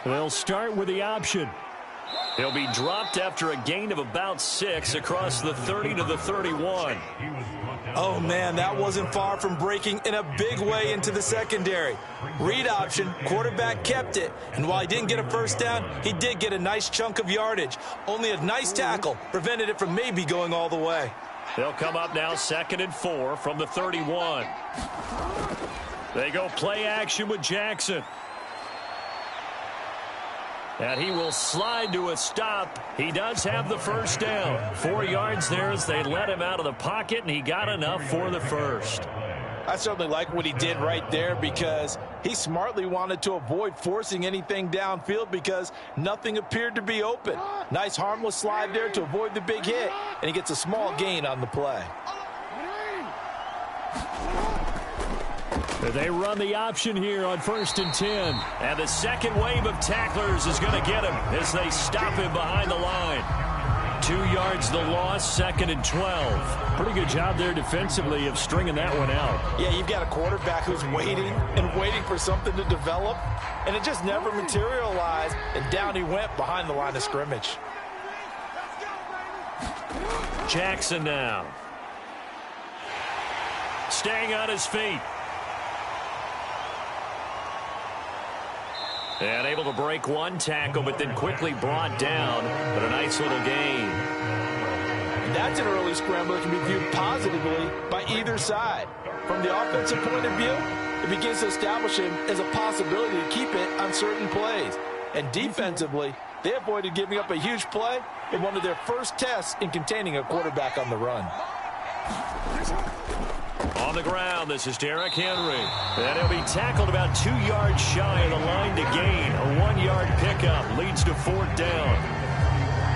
They'll start with the option. He'll be dropped after a gain of about 6 across the 30 to the 31. Oh, man, that wasn't far from breaking in a big way into the secondary. Read option, quarterback kept it, and while he didn't get a first down, he did get a nice chunk of yardage. Only a nice tackle prevented it from maybe going all the way. They'll come up now 2nd and 4 from the 31. They go play action with Jackson. And he will slide to a stop. He does have the first down. 4 yards there as they let him out of the pocket, and he got enough for the first. I certainly like what he did right there because he smartly wanted to avoid forcing anything downfield because nothing appeared to be open. Nice harmless slide there to avoid the big hit, and he gets a small gain on the play. They run the option here on 1st and 10. And the second wave of tacklers is going to get him as they stop him behind the line. 2 yards the loss, 2nd and 12. Pretty good job there defensively of stringing that one out. Yeah, you've got a quarterback who's waiting and waiting for something to develop, and it just never materialized, and down he went behind the line of scrimmage. Jackson now. Staying on his feet. And able to break one tackle, but then quickly brought down. But a nice little gain. That's an early scramble that can be viewed positively by either side. From the offensive point of view, it begins to establish him as a possibility to keep it on certain plays. And defensively, they avoided giving up a huge play in one of their first tests in containing a quarterback on the run. On the ground, this is Derrick Henry. And he'll be tackled about 2 yards shy of the line to gain. A 1-yard pickup leads to 4th down.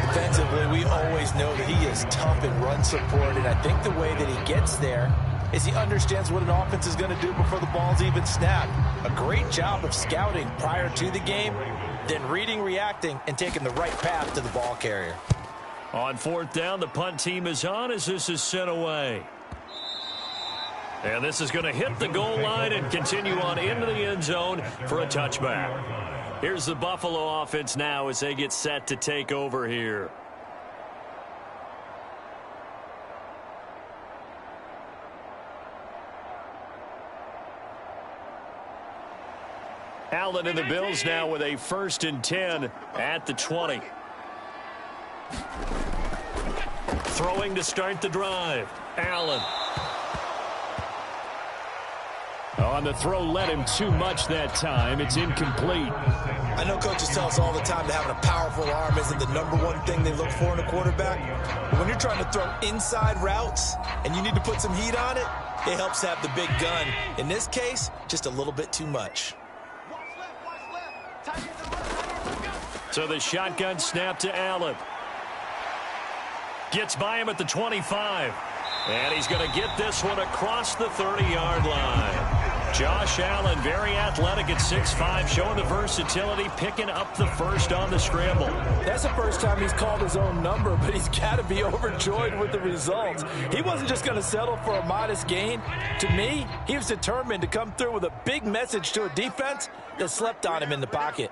Defensively, we always know that he is tough in run support, and I think the way that he gets there is he understands what an offense is going to do before the ball's even snapped. A great job of scouting prior to the game, then reading, reacting, and taking the right path to the ball carrier. On 4th down, the punt team is on as this is sent away. And this is going to hit the goal line and continue on into the end zone for a touchback. Here's the Buffalo offense now as they get set to take over here. Allen and the Bills now with a 1st and 10 at the 20. Throwing to start the drive. Allen. On the throw, led him too much that time. It's incomplete. I know coaches tell us all the time that having a powerful arm isn't the #1 thing they look for in a quarterback. But when you're trying to throw inside routes and you need to put some heat on it, it helps have the big gun. In this case, just a little bit too much. So the shotgun snap to Allen. Gets by him at the 25. And he's going to get this one across the 30-yard line. Josh Allen, very athletic at 6'5", showing the versatility, picking up the first on the scramble. That's the first time he's called his own number, but he's got to be overjoyed with the results. He wasn't just going to settle for a modest gain. To me, he was determined to come through with a big message to a defense that slept on him in the pocket.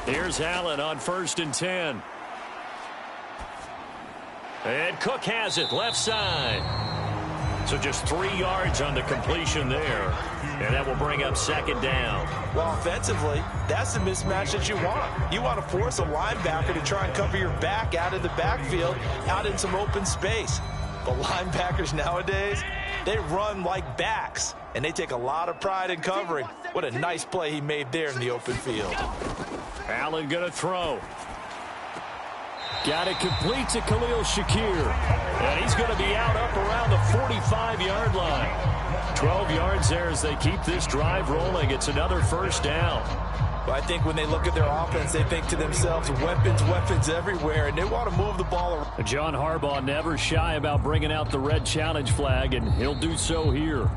Here's Allen on 1st and 10. And Cook has it, left side. So just 3 yards on the completion there. And that will bring up 2nd down. Well, offensively, that's the mismatch that you want. You want to force a linebacker to try and cover your back out of the backfield, out in some open space. But linebackers nowadays, they run like backs, and they take a lot of pride in covering. What a nice play he made there in the open field. Allen going to throw. Got it complete to Khalil Shakir. And he's going to be out up around the 45-yard line. 12 yards there as they keep this drive rolling. It's another 1st down. Well, I think when they look at their offense, they think to themselves, weapons everywhere, and they want to move the ball around. John Harbaugh never shy about bringing out the red challenge flag, and he'll do so here.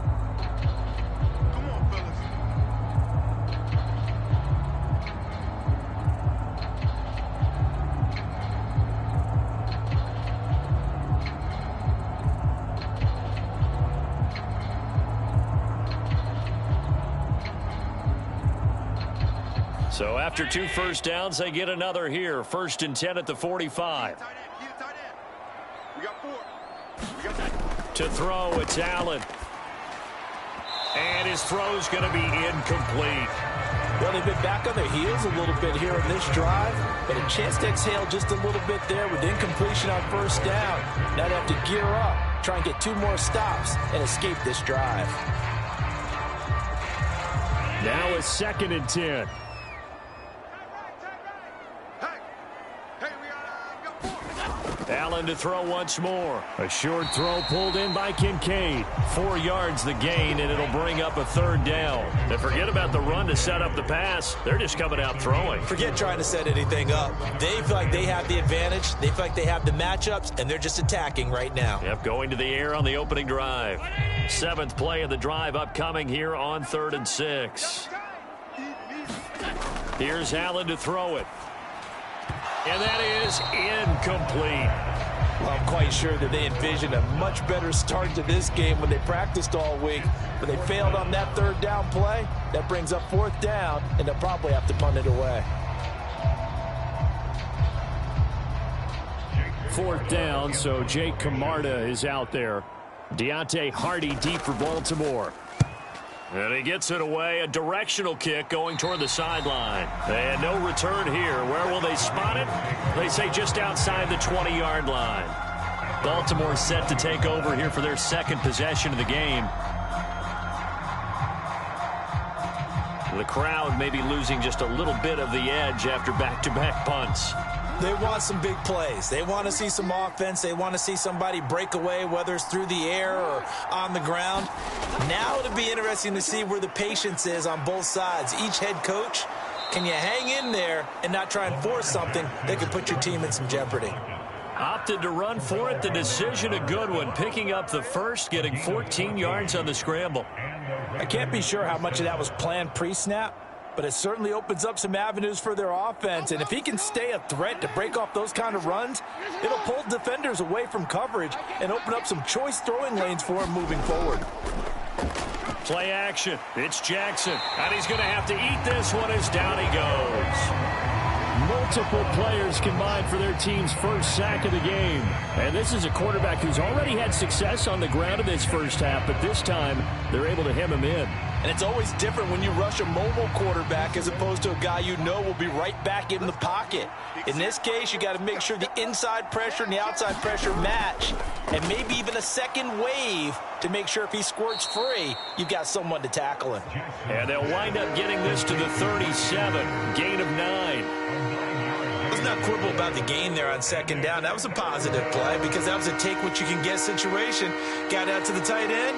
So after 2 first downs, they get another here. 1st and 10 at the 45. To throw, it's Allen. And his throw's going to be incomplete. Well, they've been back on their heels a little bit here in this drive, but a chance to exhale just a little bit there with incompletion on 1st down. Now they have to gear up, try and get 2 more stops, and escape this drive. Now it's 2nd and 10. Allen to throw once more. A short throw pulled in by Kincaid. 4 yards the gain, and it'll bring up a 3rd down. And forget about the run to set up the pass. They're just coming out throwing. Forget trying to set anything up. They feel like they have the advantage. They feel like they have the matchups, and they're just attacking right now. Yep, going to the air on the opening drive. 7th play of the drive upcoming here on 3rd and 6. Here's Allen to throw it. And that is incomplete. Well, I'm quite sure that they envisioned a much better start to this game when they practiced all week, but they failed on that 3rd down play. That brings up 4th down, and they'll probably have to punt it away. 4th down, so Jake Camarda is out there. Deontay Hardy deep for Baltimore. And he gets it away, a directional kick going toward the sideline. And no return here. Where will they spot it? They say just outside the 20-yard line. Baltimore set to take over here for their 2nd possession of the game. The crowd may be losing just a little bit of the edge after back-to-back punts. They want some big plays. They want to see some offense. They want to see somebody break away, whether it's through the air or on the ground. Now it'll be interesting to see where the patience is on both sides. Each head coach, can you hang in there and not try and force something that could put your team in some jeopardy? Opted to run for it. The decision a good one. Picking up the 1st, getting 14 yards on the scramble. I can't be sure how much of that was planned pre-snap, but it certainly opens up some avenues for their offense. And if he can stay a threat to break off those kind of runs, it'll pull defenders away from coverage and open up some choice throwing lanes for him moving forward. Play action. It's Jackson. And he's going to have to eat this one as down he goes. Multiple players combined for their team's 1st sack of the game. And this is a quarterback who's already had success on the ground in this 1st half, but this time they're able to hem him in. And it's always different when you rush a mobile quarterback as opposed to a guy you know will be right back in the pocket. In this case, you got to make sure the inside pressure and the outside pressure match, and maybe even a second wave to make sure if he squirts free, you've got someone to tackle him. And they'll wind up getting this to the 37, gain of 9. Let's not quibble about the gain there on 2nd down. That was a positive play because that was a take-what-you-can-get situation. Got out to the tight end.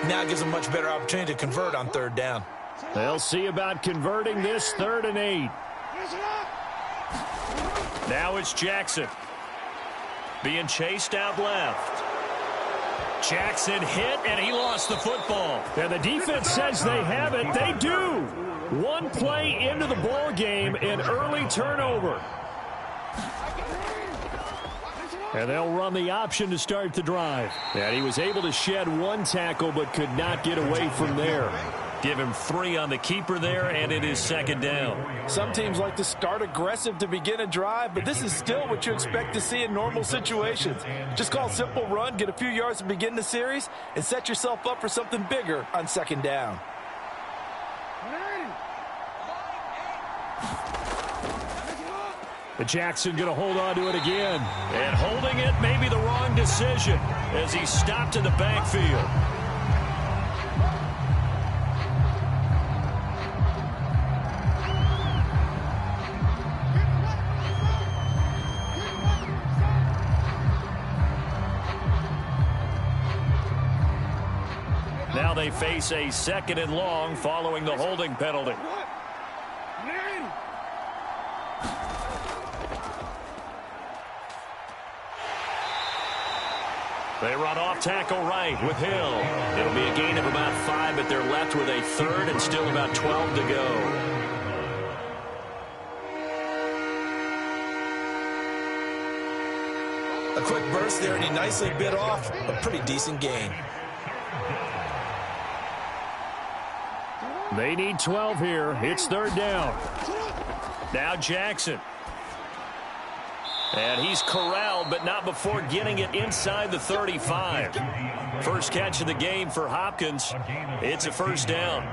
Now it gives them a much better opportunity to convert on 3rd down. They'll see about converting this 3rd and 8. Now it's Jackson. Being chased out left. Jackson hit, and he lost the football. And the defense says they have it. They do. 1 play into the ball game, an early turnover. And they'll run the option to start the drive. And he was able to shed 1 tackle but could not get away from there. Give him 3 on the keeper there, and it is 2nd down. Some teams like to start aggressive to begin a drive, but this is still what you expect to see in normal situations. Just call a simple run, get a few yards to begin the series, and set yourself up for something bigger on 2nd down. But Jackson going to hold on to it again. And holding it may be the wrong decision as he stopped in the backfield. Now they face a 2nd and long following the holding penalty. They run off tackle right with Hill. It'll be a gain of about 5, but they're left with a 3rd and still about 12 to go. A quick burst there, and he nicely bit off a pretty decent gain. They need 12 here. It's 3rd down. Now Jackson. And he's corralled, but not before getting it inside the 35. First catch of the game for Hopkins. It's a first down.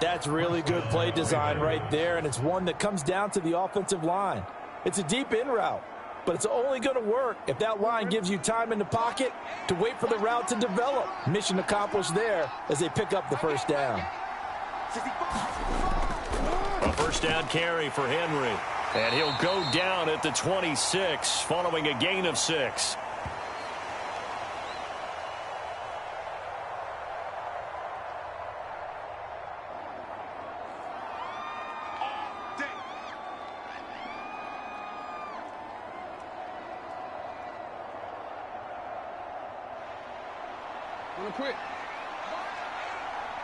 That's really good play design right there, and it's one that comes down to the offensive line. It's a deep in route, but it's only going to work if that line gives you time in the pocket to wait for the route to develop. Mission accomplished there as they pick up the first down. A first down carry for Henry. And he'll go down at the 26 following a gain of 6. Real quick.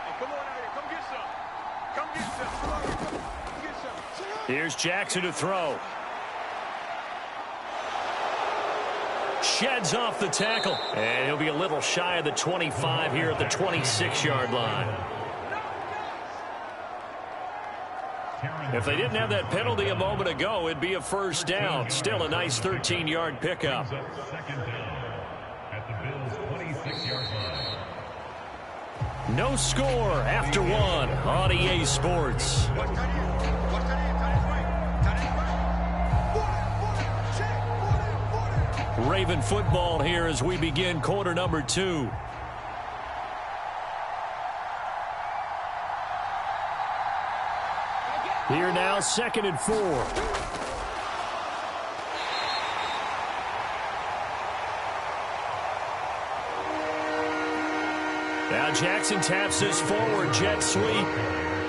Hey, come on out here. Come get some. Come get some. Come on here. Come get some. Here's Jackson to throw. Sheds off the tackle. And he'll be a little shy of the 25 here at the 26-yard line. If they didn't have that penalty a moment ago, it'd be a first down. Still a nice 13-yard pickup. No score after one on EA Sports. Raven football here as we begin quarter number 2. Here now, 2nd and 4. Now Jackson taps his forward jet sweep.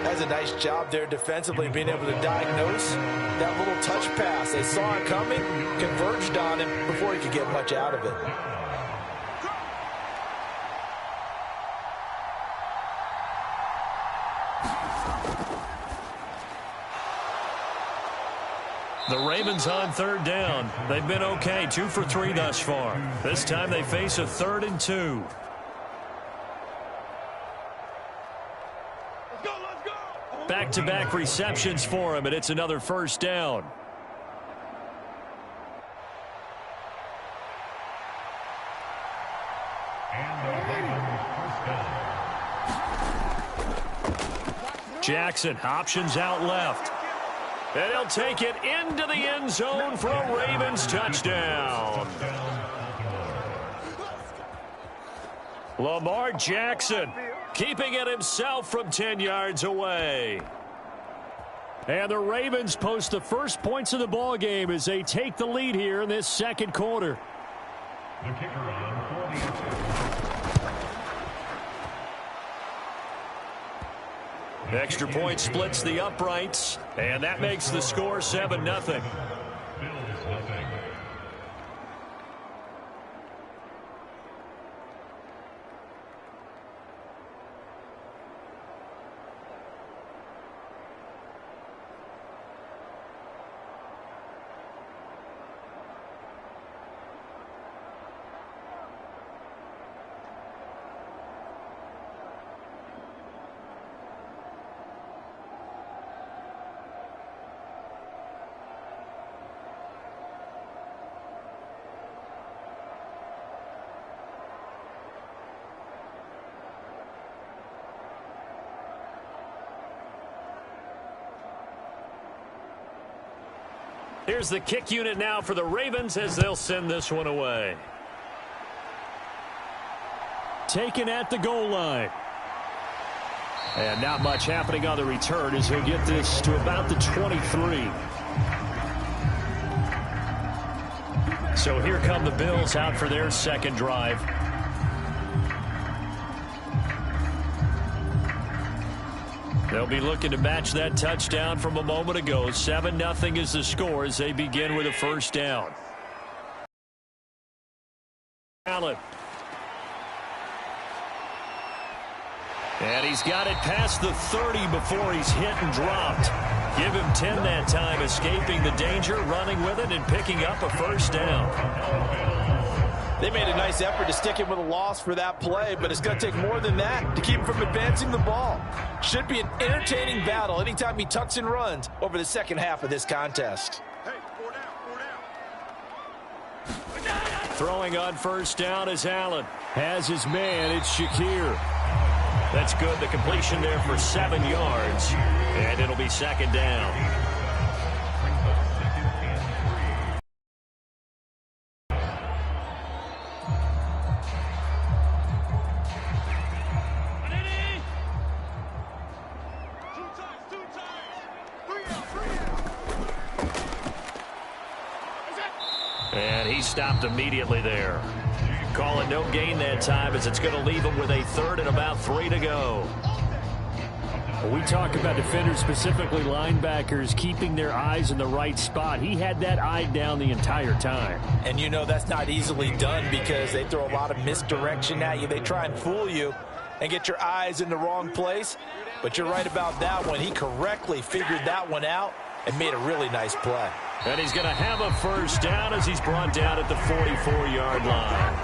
That's a nice job there defensively, being able to diagnose that little touch pass. They saw it coming, converged on him before he could get much out of it. The Ravens on 3rd down. They've been okay, 2 for 3 thus far. This time they face a 3rd and 2. Back-to-back receptions for him, and it's another first down. Jackson, options out left. And he'll take it into the end zone for a Ravens touchdown. Lamar Jackson keeping it himself from 10 yards away. And the Ravens post the first points of the ball game as they take the lead here in this second quarter. The kicker on 40. Extra point splits the uprights, and that makes the score 7-0. Here's the kick unit now for the Ravens as they'll send this one away. Taken at the goal line. And not much happening on the return as he'll get this to about the 23. So here come the Bills out for their second drive. They'll be looking to match that touchdown from a moment ago. 7-0 is the score as they begin with a first down. Allen. And he's got it past the 30 before he's hit and dropped. Give him 10 that time, escaping the danger, running with it, and picking up a first down. They made a nice effort to stick him with a loss for that play, but it's going to take more than that to keep him from advancing the ball. Should be an entertaining battle anytime he tucks and runs over the second half of this contest. Hey, 4 down. Throwing on first down is Allen. Has his man, it's Shakir. That's good, the completion there for 7 yards, and it'll be second down. And he stopped immediately there. Call it no gain that time as it's going to leave him with a third and about 3 to go. We talk about defenders, specifically linebackers, keeping their eyes in the right spot. He had that eye down the entire time. And you know that's not easily done because they throw a lot of misdirection at you. They try and fool you and get your eyes in the wrong place. But you're right about that one. He correctly figured that one out and made a really nice play. And he's going to have a first down as he's brought down at the 44-yard line.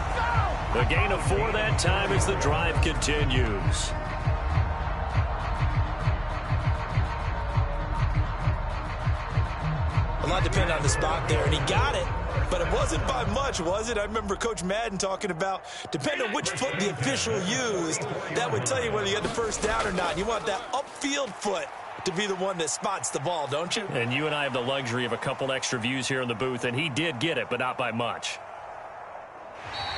The gain of 4 that time as the drive continues. A lot depended on the spot there, and he got it, but it wasn't by much, was it? I remember Coach Madden talking about, depending on which foot the official used, that would tell you whether you had the first down or not. You want that upfield foot to be the one that spots the ball, don't you? And you and I have the luxury of a couple extra views here in the booth, and he did get it, but not by much.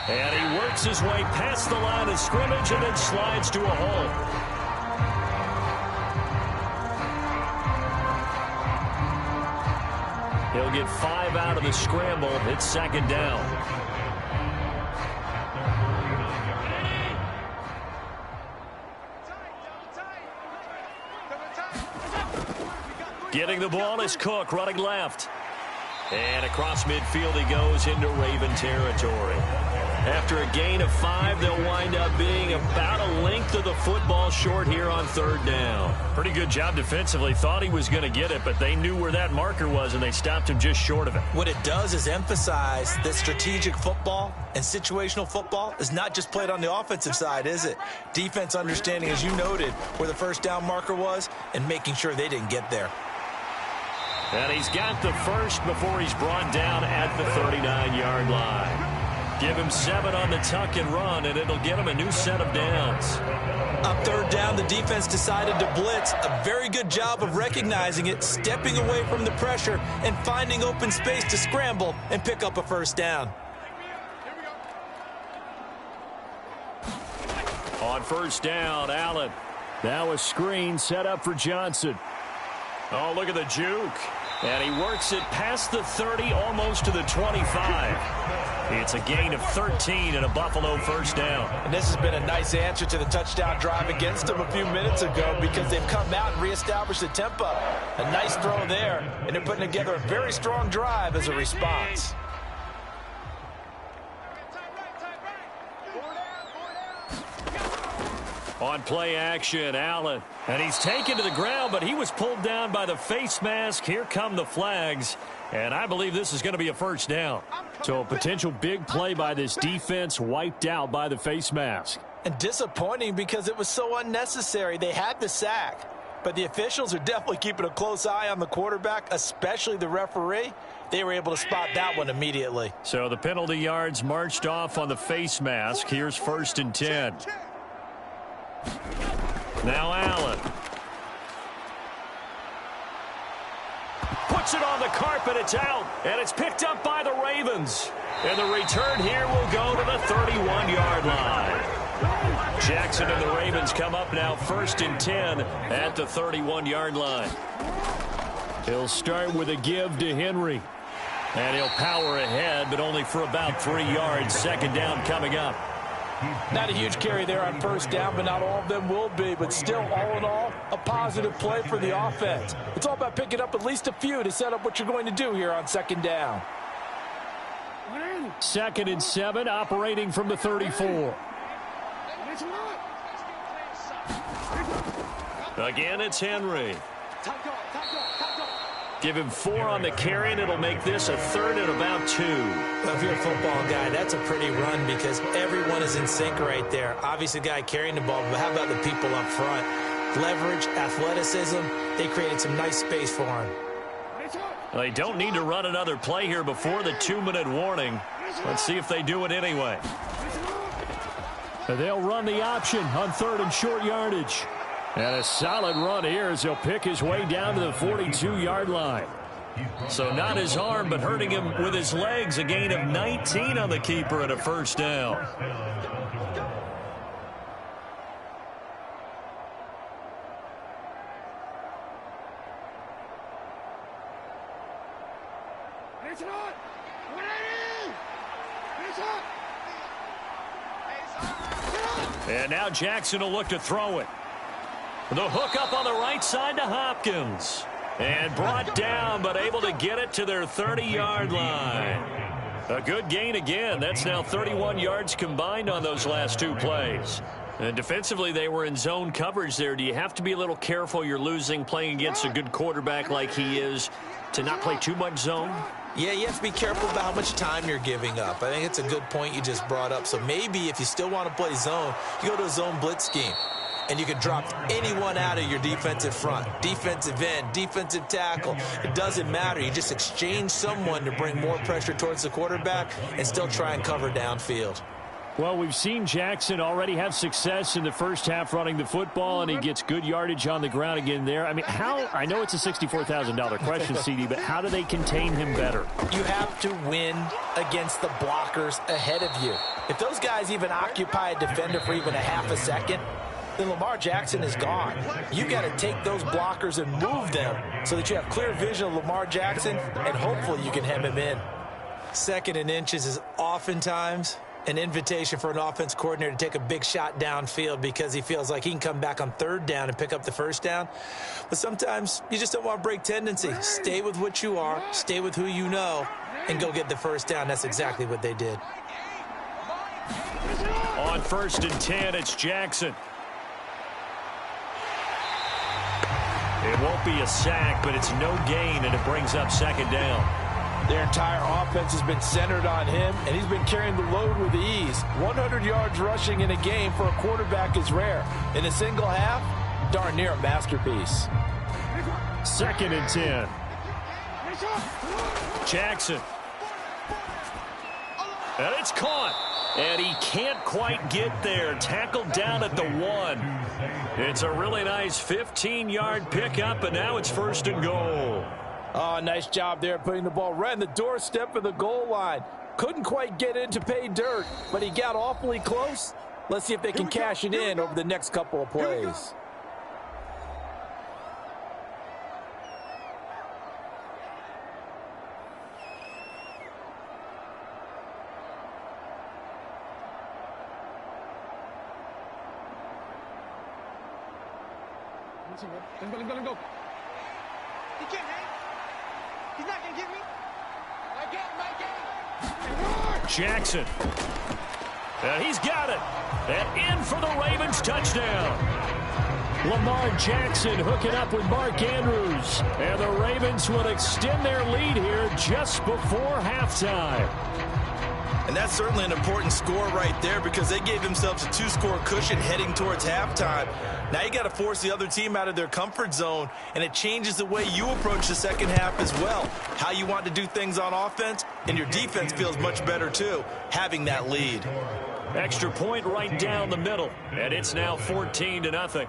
And he works his way past the line of scrimmage and then slides to a hole. He'll get 5 out of the scramble. It's second down. Getting the ball is Cook, running left. And across midfield he goes into Raven territory. After a gain of 5, they'll wind up being about a length of the football short here on third down. Pretty good job defensively. Thought he was going to get it, but they knew where that marker was, and they stopped him just short of it. What it does is emphasize that strategic football and situational football is not just played on the offensive side, is it? Defense understanding, as you noted, where the first down marker was and making sure they didn't get there. And he's got the first before he's brought down at the 39-yard line. Give him 7 on the tuck and run, and it'll get him a new set of downs. On third down, the defense decided to blitz. A very good job of recognizing it, stepping away from the pressure, and finding open space to scramble and pick up a first down. On first down, Allen. Now a screen set up for Johnson. Oh, look at the juke. And he works it past the 30, almost to the 25. It's a gain of 13 and a Buffalo first down. And this has been a nice answer to the touchdown drive against them a few minutes ago because they've come out and reestablished the tempo. A nice throw there, and they're putting together a very strong drive as a response. On play action, Allen. And he's taken to the ground, but he was pulled down by the face mask. Here come the flags. And I believe this is going to be a first down. So a potential big play by this defense wiped out by the face mask. And disappointing because it was so unnecessary. They had the sack. But the officials are definitely keeping a close eye on the quarterback, especially the referee. They were able to spot that one immediately. So the penalty yards marched off on the face mask. Here's 1st and 10. Now Allen. Puts it on the carpet. It's out. And it's picked up by the Ravens. And the return here will go to the 31-yard line. Jackson and the Ravens come up now 1st and 10 at the 31-yard line. He'll start with a give to Henry. And he'll power ahead, but only for about 3 yards. Second down coming up. Not a huge carry there on first down, but not all of them will be. But still, all in all, a positive play for the offense. It's all about picking up at least a few to set up what you're going to do here on second down. 2nd and 7, operating from the 34. Again, it's Henry. Give him 4 on the carry, and it'll make this a 3rd and about 2. Well, if you're a football guy, that's a pretty run because everyone is in sync right there. Obviously, the guy carrying the ball, but how about the people up front? Leverage, athleticism, they created some nice space for him. They don't need to run another play here before the 2-minute warning. Let's see if they do it anyway. They'll run the option on 3rd and short yardage. And a solid run here as he'll pick his way down to the 42-yard line. So not his arm, but hurting him with his legs. A gain of 19 on the keeper and a 1st down. And now Jackson will look to throw it. The hook up on the right side to Hopkins. And brought down, but able to get it to their 30-yard line. A good gain again. That's now 31 yards combined on those last 2 plays. And defensively, they were in zone coverage there. Do you have to be a little careful you're losing playing against a good quarterback like he is to not play too much zone? Yeah, you have to be careful about how much time you're giving up. I think it's a good point you just brought up. So maybe if you still want to play zone, you go to a zone blitz scheme. And you can drop anyone out of your defensive front, defensive end, defensive tackle. It doesn't matter. You just exchange someone to bring more pressure towards the quarterback and still try and cover downfield. Well, we've seen Jackson already have success in the first half running the football, and he gets good yardage on the ground again there. I mean, I know it's a $64,000 question, CD, but how do they contain him better? You have to win against the blockers ahead of you. If those guys even occupy a defender for even a half a second, then Lamar Jackson is gone. You got to take those blockers and move them so that you have clear vision of Lamar Jackson, and hopefully you can hem him in. 2nd and inches is oftentimes an invitation for an offense coordinator to take a big shot downfield because he feels like he can come back on 3rd down and pick up the 1st down. But sometimes you just don't want to break tendency. Stay with what you are, stay with who you know, and go get the 1st down. That's exactly what they did. On 1st and 10, it's Jackson. It won't be a sack, but it's no gain, and it brings up 2nd down. Their entire offense has been centered on him, and he's been carrying the load with ease. 100 yards rushing in a game for a quarterback is rare. In a single half, darn near a masterpiece. 2nd and 10. Jackson. And it's caught. And he can't quite get there. Tackled down at the 1. It's a really nice 15-yard pickup, and now it's 1st and goal. Oh, nice job there putting the ball right in the doorstep of the goal line. Couldn't quite get in to pay dirt, but he got awfully close. Let's see if they can cash it in over the next couple of plays. Let's go. He can't hang. He's not going to get me. My game. Jackson. And he's got it. And in for the Ravens touchdown. Lamar Jackson hooking up with Mark Andrews. And the Ravens will extend their lead here just before halftime. And that's certainly an important score right there because they gave themselves a 2-score cushion heading towards halftime. Now you got to force the other team out of their comfort zone, and it changes the way you approach the second half as well. How you want to do things on offense, and your defense feels much better too, having that lead. Extra point right down the middle, and it's now 14-0.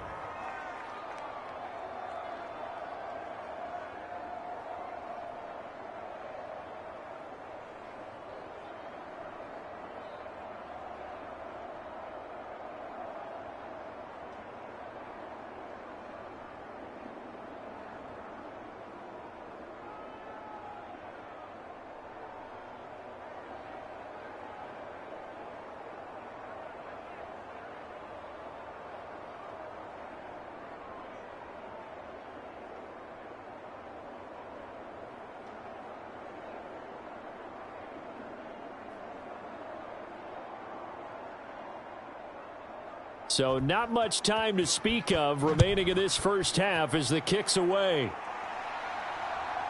So not much time to speak of remaining in this first half as the kick's away.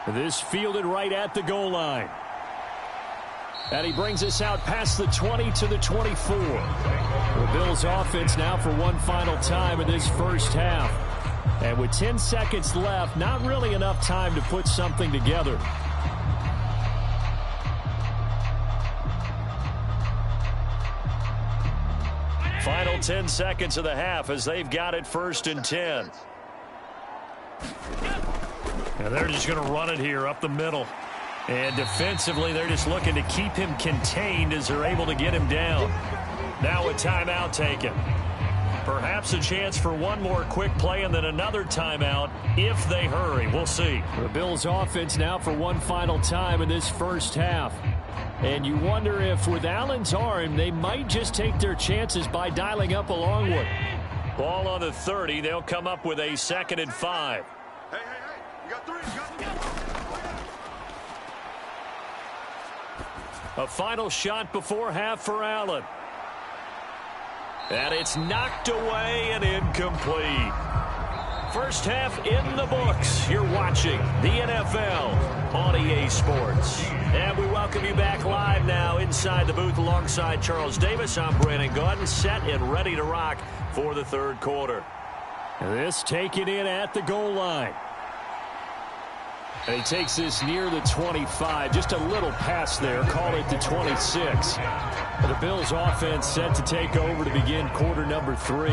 This fielded right at the goal line. And he brings us out past the 20 to the 24. The Bills offense now for one final time in this first half. And with 10 seconds left, not really enough time to put something together. Final 10 seconds of the half as they've got it 1st and 10. And they're just going to run it here up the middle. And defensively, they're just looking to keep him contained as they're able to get him down. Now a timeout taken. Perhaps a chance for one more quick play and then another timeout if they hurry. We'll see. The Bills offense now for one final time in this first half. And you wonder if with Allen's arm, they might just take their chances by dialing up a long one. Ball on the 30. They'll come up with a 2nd and 5. Hey, you got 3. A final shot before half for Allen. And it's knocked away and incomplete. First half in the books. You're watching the NFL on EA Sports. And we welcome you back live now inside the booth alongside Charles Davis. I'm Brandon Gaudin, set and ready to rock for the third quarter. This taken in at the goal line. And he takes this near the 25. Just a little pass there. Call it the 26. The Bills offense set to take over to begin quarter number 3.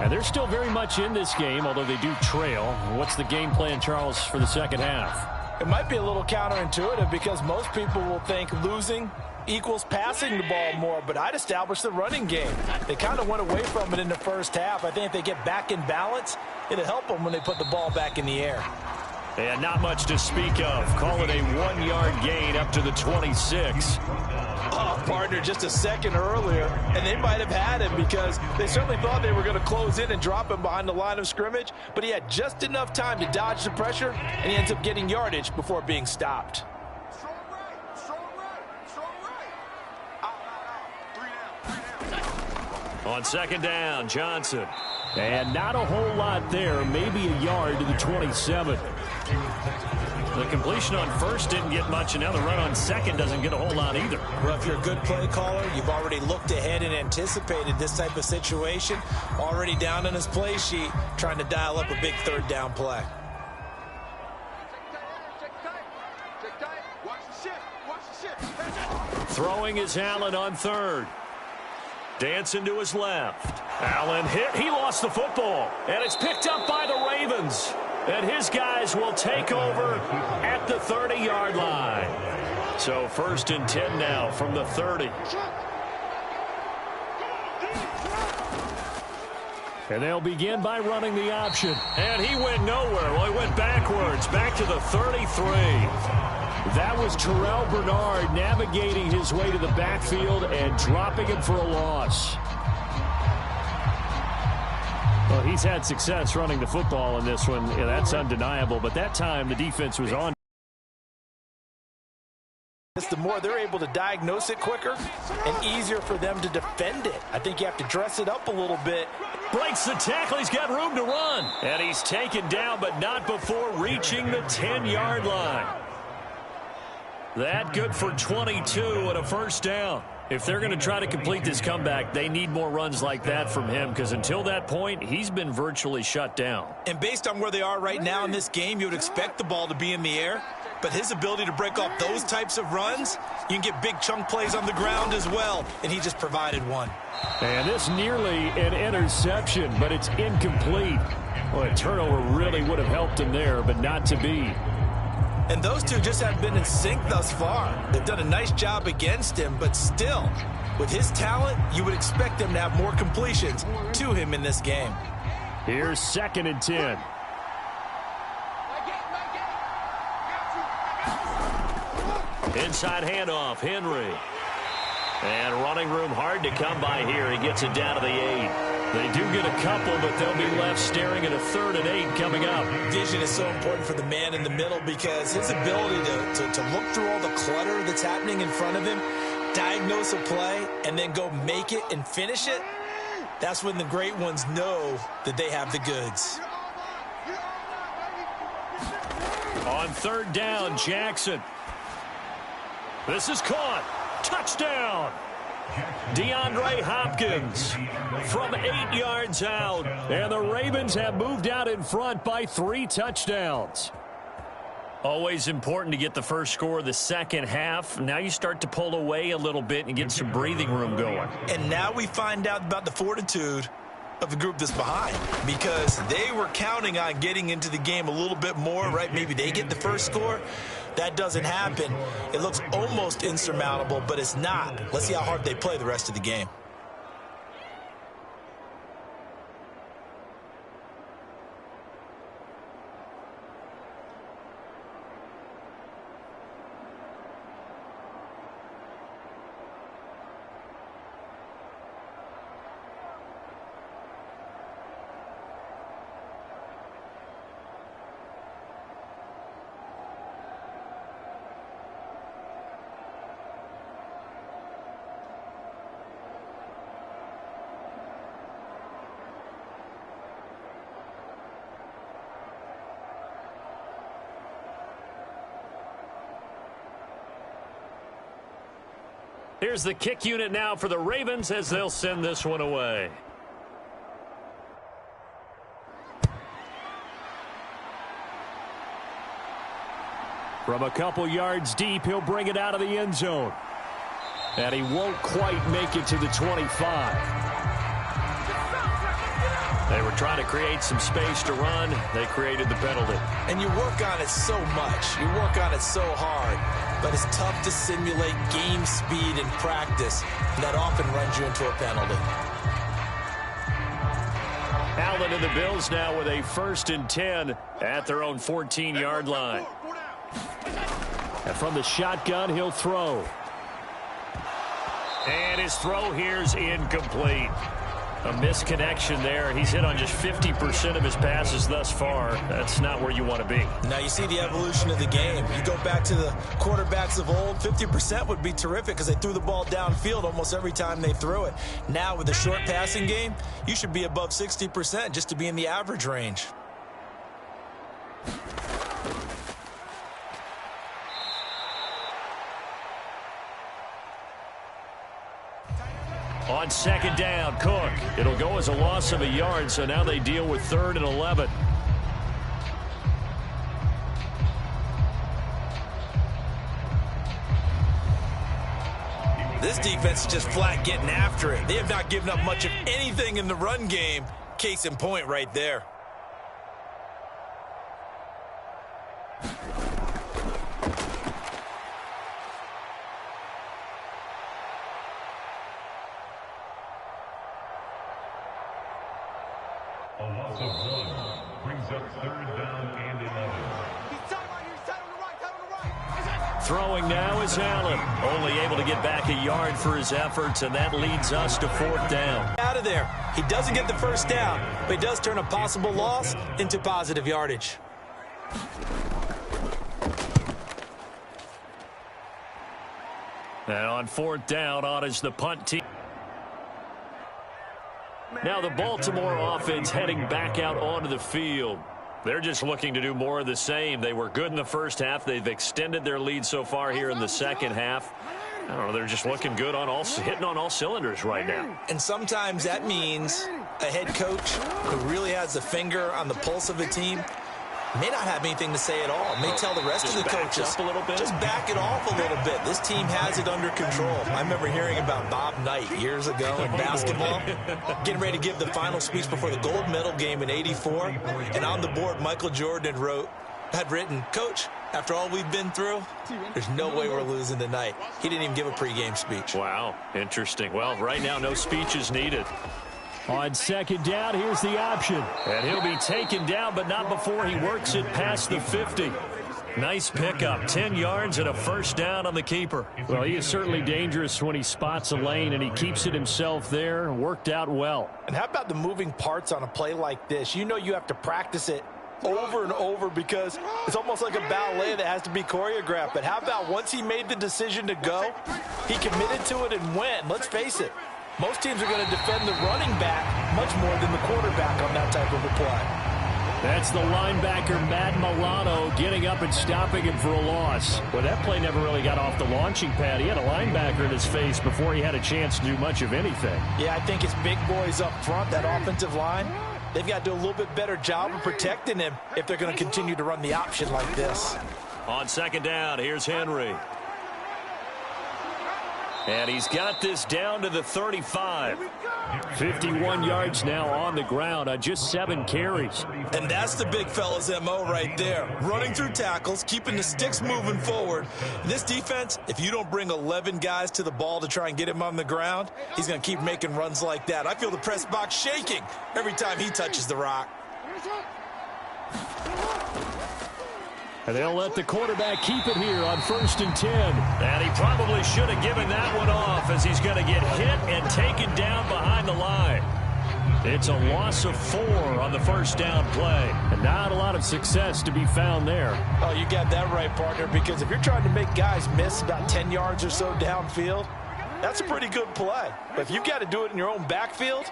And they're still very much in this game, although they do trail. What's the game plan, Charles, for the second half? It might be a little counterintuitive because most people will think losing equals passing the ball more, but I'd establish the running game. They kind of went away from it in the first half. I think if they get back in balance, it'll help them when they put the ball back in the air. And not much to speak of. Call it a 1-yard gain up to the 26. Oh, partner, just a second earlier, and they might have had him because they certainly thought they were going to close in and drop him behind the line of scrimmage, but he had just enough time to dodge the pressure, and he ends up getting yardage before being stopped. On 2nd down, Johnson. And not a whole lot there, maybe a yard to the 27. The completion on 1st didn't get much, and now the run on 2nd doesn't get a whole lot either. Well, if you're a good play caller, you've already looked ahead and anticipated this type of situation. Already down on his play sheet, trying to dial up a big 3rd down play. Throwing is Allen on 3rd. Dancing to his left. Allen hit. He lost the football. And it's picked up by the Ravens. And his guys will take over at the 30-yard line. So 1st and 10 now from the 30. And they'll begin by running the option. And he went nowhere. Well, he went backwards, back to the 33. That was Terrell Bernard navigating his way to the backfield and dropping him for a loss. Well, he's had success running the football in this one. Yeah, that's undeniable. But that time, the defense was on. The more they're able to diagnose it quicker and easier for them to defend it. I think you have to dress it up a little bit. Breaks the tackle. He's got room to run. And he's taken down, but not before reaching the 10-yard line. That good for 22 and a 1st down. If they're going to try to complete this comeback, they need more runs like that from him because until that point, he's been virtually shut down. And based on where they are right now in this game, you would expect the ball to be in the air. But his ability to break off those types of runs, you can get big chunk plays on the ground as well, and he just provided one. And this nearly an interception, but it's incomplete. Well, a turnover really would have helped him there, but not to be. And those two just haven't been in sync thus far. They've done a nice job against him, but still, with his talent, you would expect him to have more completions to him in this game. Here's 2nd and 10. Inside handoff, Henry. And running room hard to come by here. He gets it down to the 8. They do get a couple, but they'll be left staring at a 3rd and 8 coming up. Vision is so important for the man in the middle because his ability to look through all the clutter that's happening in front of him, diagnose a play, and then go make it and finish it, that's when the great ones know that they have the goods. On third down, Jackson. This is caught. Touchdown. DeAndre Hopkins from 8 yards out. And the Ravens have moved out in front by 3 touchdowns. Always important to get the first score of the second half. Now you start to pull away a little bit and get some breathing room going. And now we find out about the fortitude of the group that's behind, because they were counting on getting into the game a little bit more, right? Maybe they get the first score. That doesn't happen. It looks almost insurmountable, but it's not. Let's see how hard they play the rest of the game. Here's the kick unit now for the Ravens as they'll send this one away. From a couple yards deep, he'll bring it out of the end zone. And he won't quite make it to the 25. They were trying to create some space to run. They created the penalty. And you work on it so much. You work on it so hard. But it's tough to simulate game speed in practice. And that often runs you into a penalty. Allen and the Bills now with a 1st and 10 at their own 14-yard line. And from the shotgun, he'll throw. And his throw here's incomplete. A misconnection there. He's hit on just 50% of his passes thus far. That's not where you want to be. Now you see the evolution of the game. You go back to the quarterbacks of old, 50% would be terrific because they threw the ball downfield almost every time they threw it. Now with the short passing game, you should be above 60% just to be in the average range. On 2nd down, Cook. It'll go as a loss of a yard, so now they deal with 3rd and 11. This defense is just flat getting after it. They have not given up much of anything in the run game. Case in point right there. A loss of 1 brings up 3rd down and 11. Throwing now is Allen. Only able to get back a yard for his efforts, and that leads us to 4th down. Out of there. He doesn't get the first down, but he does turn a possible loss into positive yardage. And on 4th down, on is the punt team. Now the Baltimore offense heading back out onto the field. They're just looking to do more of the same. They were good in the first half. They've extended their lead so far here in the second half. I don't know, they're just looking good on hitting on all cylinders right now. And sometimes that means a head coach who really has a finger on the pulse of a team may not have anything to say at all. May tell the rest of the coaches, up a little bit. Just back it off a little bit. This team has it under control. I remember hearing about Bob Knight years ago in basketball, getting ready to give the final speech before the gold medal game in '84. And on the board, Michael Jordan had written, "Coach, after all we've been through, there's no way we're losing tonight." He didn't even give a pregame speech. Wow, interesting. Well, right now, no speech is needed. On 2nd down, here's the option. And he'll be taken down, but not before he works it past the 50. Nice pickup, 10 yards and a 1st down on the keeper. Well, he is certainly dangerous when he spots a lane, and he keeps it himself there. Worked out well. And how about the moving parts on a play like this? You know you have to practice it over and over because it's almost like a ballet that has to be choreographed. But how about once he made the decision to go, he committed to it and went. Let's face it, most teams are going to defend the running back much more than the quarterback on that type of a play. That's the linebacker, Matt Milano, getting up and stopping him for a loss. Well, that play never really got off the launching pad. He had a linebacker in his face before he had a chance to do much of anything. Yeah, I think it's big boys up front, that offensive line. They've got to do a little bit better job of protecting him if they're going to continue to run the option like this. On second down, here's Henry. And he's got this down to the 35. 51 yards now on the ground on just 7 carries. And that's the big fella's MO right there. Running through tackles, keeping the sticks moving forward. This defense, if you don't bring 11 guys to the ball to try and get him on the ground, he's going to keep making runs like that. I feel the press box shaking every time he touches the rock. And they'll let the quarterback keep it here on 1st and 10. And he probably should have given that one off as he's going to get hit and taken down behind the line. It's a loss of 4 on the first down play. And not a lot of success to be found there. Oh, you got that right, partner, because if you're trying to make guys miss about 10 yards or so downfield, that's a pretty good play. But if you've got to do it in your own backfield,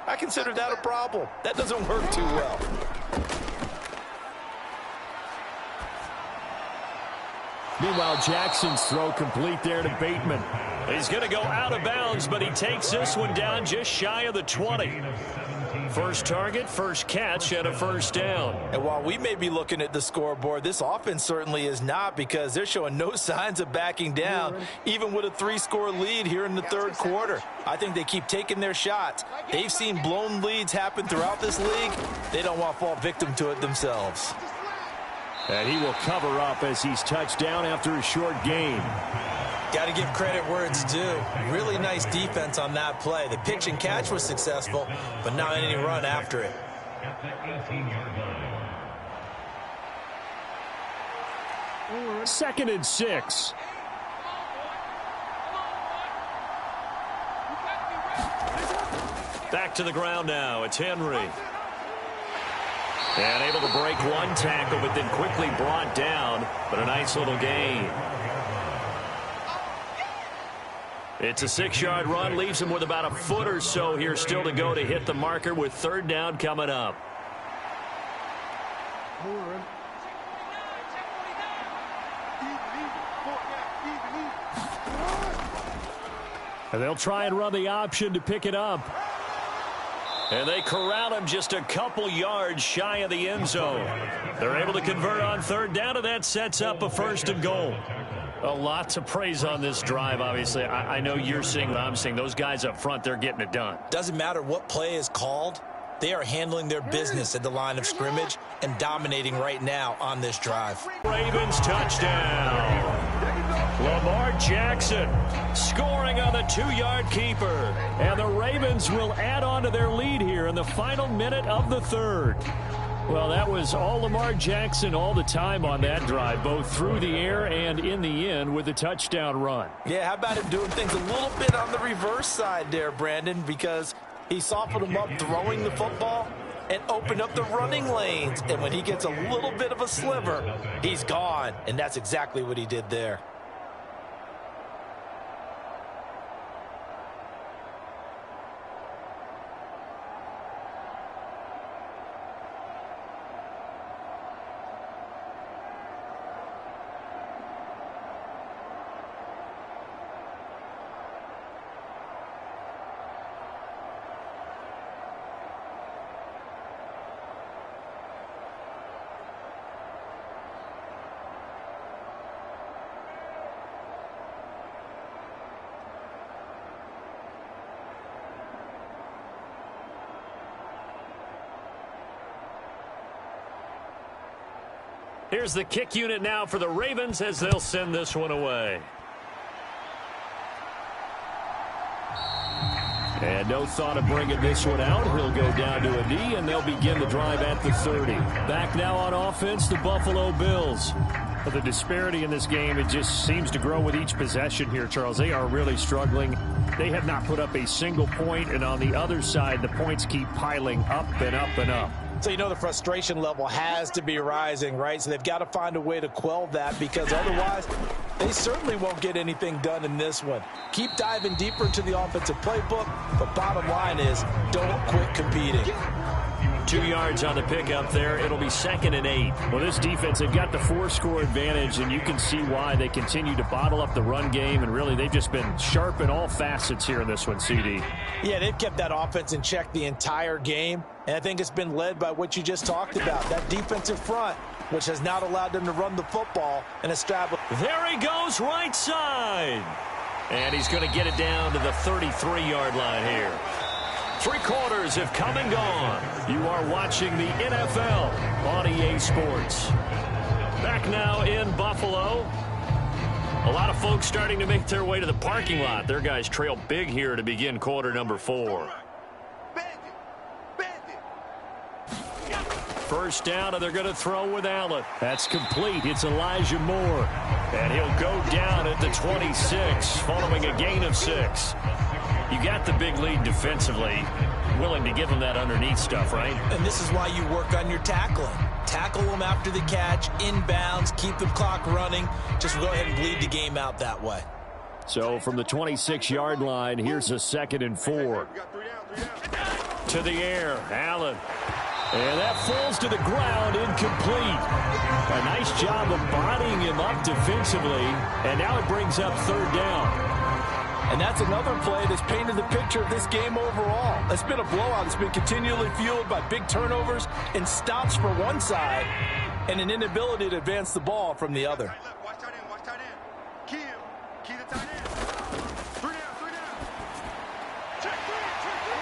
I consider that a problem. That doesn't work too well. Meanwhile, Jackson's throw complete there to Bateman. He's going to go out of bounds, but he takes this one down just shy of the 20. First target, first catch, and a first down. And while we may be looking at the scoreboard, this offense certainly is not, because they're showing no signs of backing down, even with a 3-score lead here in the third quarter. I think they keep taking their shots. They've seen blown leads happen throughout this league. They don't want to fall victim to it themselves. And he will cover up as he's touched down after a short gain. Got to give credit where it's due. Really nice defense on that play. The pitch and catch was successful, but not any run after it. At the 18-yard line. 2nd and 6. Back to the ground now. It's Henry. And able to break one tackle, but then quickly brought down. But a nice little gain. It's a 6-yard run. Leaves him with about a foot or so here still to go to hit the marker with 3rd down coming up. And they'll try and run the option to pick it up. And they corral him just a couple yards shy of the end zone. They're able to convert on 3rd down, and that sets up a 1st and goal. A lot to praise on this drive, obviously. I know you're seeing what I'm seeing. Those guys up front, they're getting it done. Doesn't matter what play is called. They are handling their business at the line of scrimmage and dominating right now on this drive. Ravens touchdown. Lamar Jackson scoring on the 2-yard keeper. And the Ravens will add on to their lead here in the final minute of the 3rd. Well, that was all Lamar Jackson all the time on that drive, both through the air and in the end with a touchdown run. Yeah, how about him doing things a little bit on the reverse side there, Brandon, because he softened him up throwing the football and opened up the running lanes. And when he gets a little bit of a sliver, he's gone. And that's exactly what he did there. Here's the kick unit now for the Ravens as they'll send this one away. And no thought of bringing this one out. He'll go down to a knee, and they'll begin the drive at the 30. Back now on offense, the Buffalo Bills. But the disparity in this game, it just seems to grow with each possession here, Charles. They are really struggling. They have not put up a single point, and on the other side, the points keep piling up and up and up. So you know the frustration level has to be rising, right? So they've got to find a way to quell that, because otherwise they certainly won't get anything done in this one. Keep diving deeper into the offensive playbook, but bottom line is don't quit competing. 2 yards on the pickup there. It'll be 2nd and 8. Well, this defense, they've got the 4-score advantage, and you can see why they continue to bottle up the run game, and really they've just been sharp in all facets here in this one, CD. Yeah, they've kept that offense in check the entire game, and I think it's been led by what you just talked about, that defensive front, which has not allowed them to run the football and establish. There he goes, right side. And he's going to get it down to the 33-yard line here. 3 quarters have come and gone. You are watching the NFL on EA Sports. Back now in Buffalo. A lot of folks starting to make their way to the parking lot. Their guys trail big here to begin quarter number 4. First down, and they're going to throw with Allen. That's complete. It's Elijah Moore. And he'll go down at the 26 following a gain of 6. You got the big lead defensively. Willing to give them that underneath stuff, right? And this is why you work on your tackling. Tackle them after the catch, inbounds, keep the clock running. Just go ahead and bleed the game out that way. So from the 26-yard line, here's a 2nd and 4. To the air, Allen. And that falls to the ground, incomplete. A nice job of bodying him up defensively, and now it brings up 3rd down. And that's another play that's painted the picture of this game overall. It's been a blowout. It's been continually fueled by big turnovers and stops for one side and an inability to advance the ball from the other. Watch tight end, watch tight end. Key the tight end. 3 down. Check 3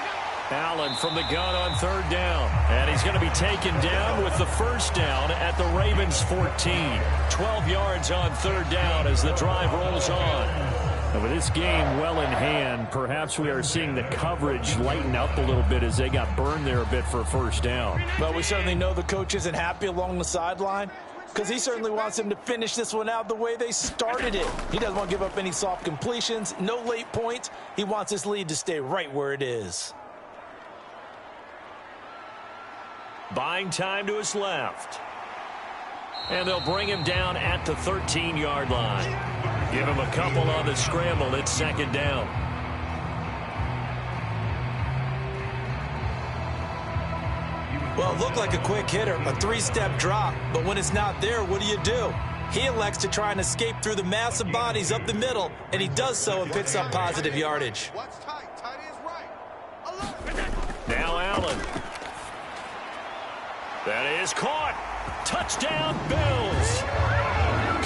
down. Allen from the gun on 3rd down. And he's going to be taken down with the 1st down at the Ravens 14. 12 yards on 3rd down as the drive rolls on. And with this game well in hand, perhaps we are seeing the coverage lighten up a little bit as they got burned there a bit for a 1st down. But we certainly know the coach isn't happy along the sideline because he certainly wants them to finish this one out the way they started it. He doesn't want to give up any soft completions, no late points. He wants his lead to stay right where it is. Buying time to his left. And they'll bring him down at the 13-yard line. Give him a couple on the scramble. It's 2nd down. Well, it looked like a quick hitter, a 3-step drop. But when it's not there, what do? He elects to try and escape through the massive bodies up the middle, and he does so and picks up positive yardage. Watch tight. Tight is right. Now Allen. That is caught. Touchdown, Bills.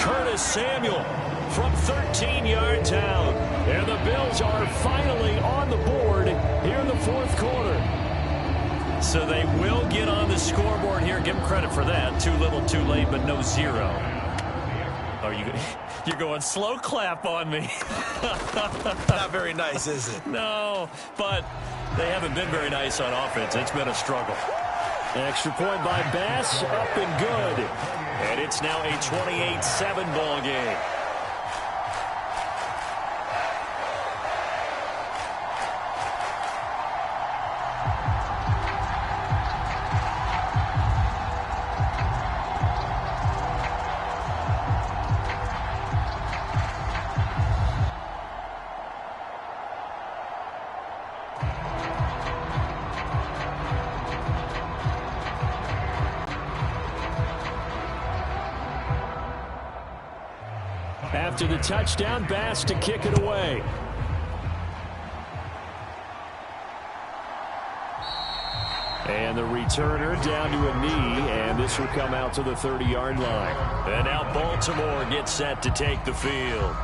Curtis Samuel from 13 yards out. And the Bills are finally on the board here in the 4th quarter. So they will get on the scoreboard here. Give them credit for that. Too little, too late, but no 0. Oh, you're going slow clap on me. Not very nice, is it? No, but they haven't been very nice on offense. It's been a struggle. An extra point by Bass, up and good. And it's now a 28-7 ball game. After the touchdown, Bass to kick it away. And the returner down to a knee, and this will come out to the 30-yard line. And now Baltimore gets set to take the field.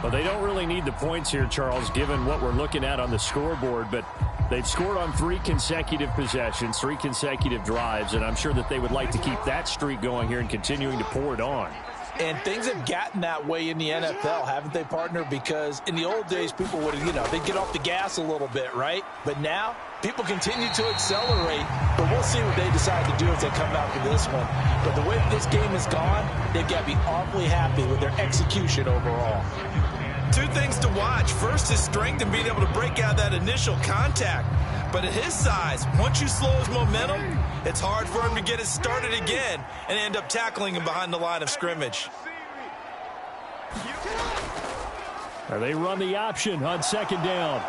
Well, they don't really need the points here, Charles, given what we're looking at on the scoreboard, but they've scored on 3 consecutive possessions, 3 consecutive drives, and I'm sure that they would like to keep that streak going here and continuing to pour it on. And things have gotten that way in the NFL, haven't they, partner? Because in the old days, people would, they'd get off the gas a little bit, right? But now, people continue to accelerate. But we'll see what they decide to do as they come out for this one. But the way this game has gone, they've got to be awfully happy with their execution overall. 2 things to watch. First, his strength and being able to break out that initial contact. But at his size, once you slow his momentum, it's hard for him to get it started again and end up tackling him behind the line of scrimmage. They run the option on 2nd down.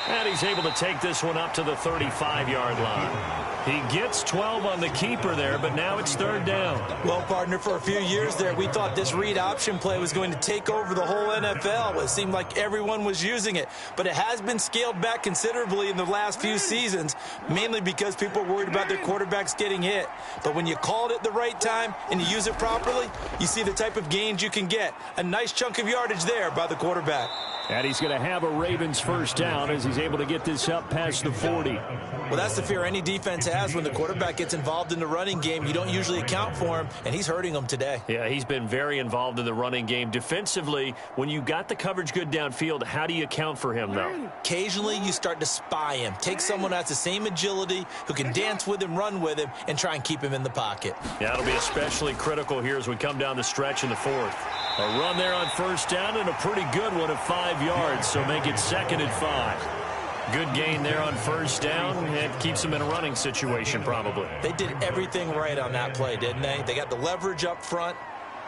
And he's able to take this one up to the 35-yard line. He gets 12 on the keeper there, but now it's third down. Well, partner, for a few years there, we thought this read option play was going to take over the whole NFL. It seemed like everyone was using it, but it has been scaled back considerably in the last few seasons, mainly because people are worried about their quarterbacks getting hit. But when you call it at the right time and you use it properly, you see the type of gains you can get. A nice chunk of yardage there by the quarterback. And he's going to have a Ravens first down as he's able to get this up past the 40. Well, that's the fear any defense has when the quarterback gets involved in the running game. You don't usually account for him, and he's hurting them today. Yeah, he's been very involved in the running game. Defensively, when you got the coverage good downfield, how do you account for him, though? Occasionally, you start to spy him. Take someone who has the same agility, who can dance with him, run with him, and try and keep him in the pocket. Yeah, it'll be especially critical here as we come down the stretch in the fourth. A run there on first down and a pretty good one at 5 yards, so make it 2nd and 5. Good gain there on first down. It keeps them in a running situation probably. They did everything right on that play, didn't they? They got the leverage up front,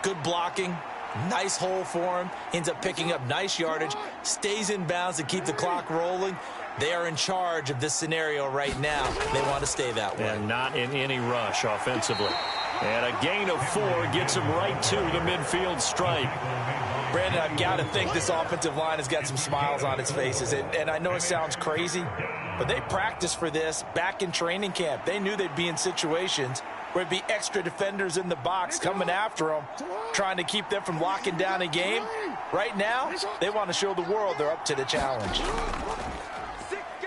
good blocking, nice hole for him, ends up picking up nice yardage, stays in bounds to keep the clock rolling. They are in charge of this scenario right now. They want to stay that way. And not in any rush offensively. And a gain of 4 gets him right to the midfield stripe. Brandon, I've got to think this offensive line has got some smiles on its faces. And I know it sounds crazy, but they practiced for this back in training camp. They knew they'd be in situations where it'd be extra defenders in the box coming after them, trying to keep them from locking down a game. Right now, they want to show the world they're up to the challenge.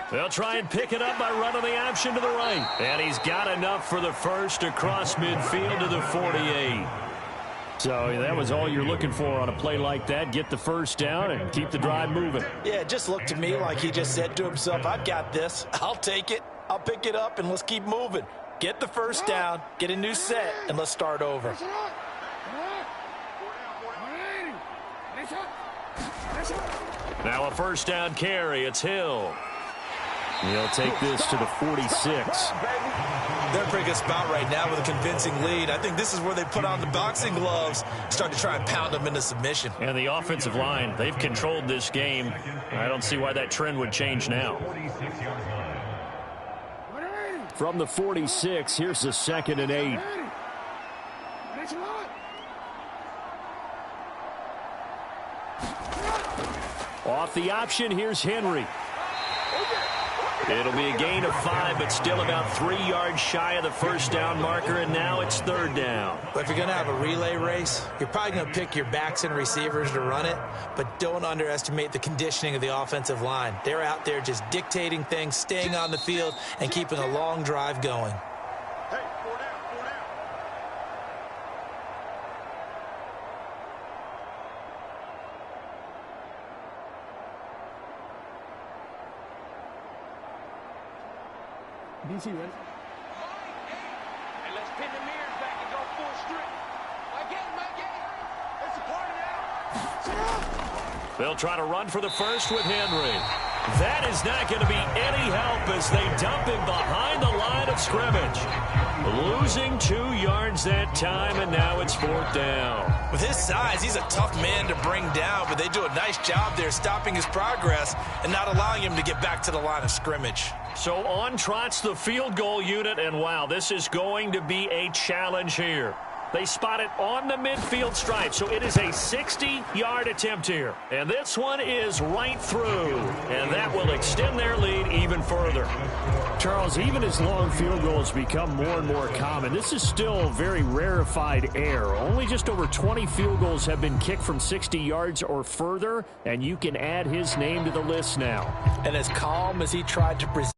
They'll try and pick it up by running the option to the right. And he's got enough for the first across midfield to the 48. So that was all you're looking for on a play like that. Get the first down and keep the drive moving. Yeah, it just looked to me like he just said to himself, I've got this. I'll take it. I'll pick it up, and let's keep moving. Get the first down, get a new set, and let's start over. Now a first down carry. It's Hill. He'll take this to the 46. They're a pretty good spot right now with a convincing lead. I think this is where they put on the boxing gloves, start to try and pound them into submission. And the offensive line, they've controlled this game. I don't see why that trend would change now. From the 46, here's the 2nd and 8. Off the option, here's Henry. It'll be a gain of 5, but still about 3 yards shy of the first down marker, and now it's third down. But if you're going to have a relay race, you're probably going to pick your backs and receivers to run it, but don't underestimate the conditioning of the offensive line. They're out there just dictating things, staying on the field, and keeping a long drive going. Hey, 4 down, 4 down. DC, ready? Hey, let's pin the mirrors back and go full strip. My game. It's a party now. They'll try to run for the first with Henry. That is not going to be any help as they dump him behind the line of scrimmage. Losing 2 yards that time, and now it's 4th down. With his size, he's a tough man to bring down, but they do a nice job there stopping his progress and not allowing him to get back to the line of scrimmage. So on trots the field goal unit, and wow, this is going to be a challenge here. They spot it on the midfield stripe, so it is a 60-yard attempt here. And this one is right through, and that will extend their lead even further. Charles, even as long field goals become more and more common, this is still very rarefied air. Only just over 20 field goals have been kicked from 60 yards or further, and you can add his name to the list now. And as calm as he tried to present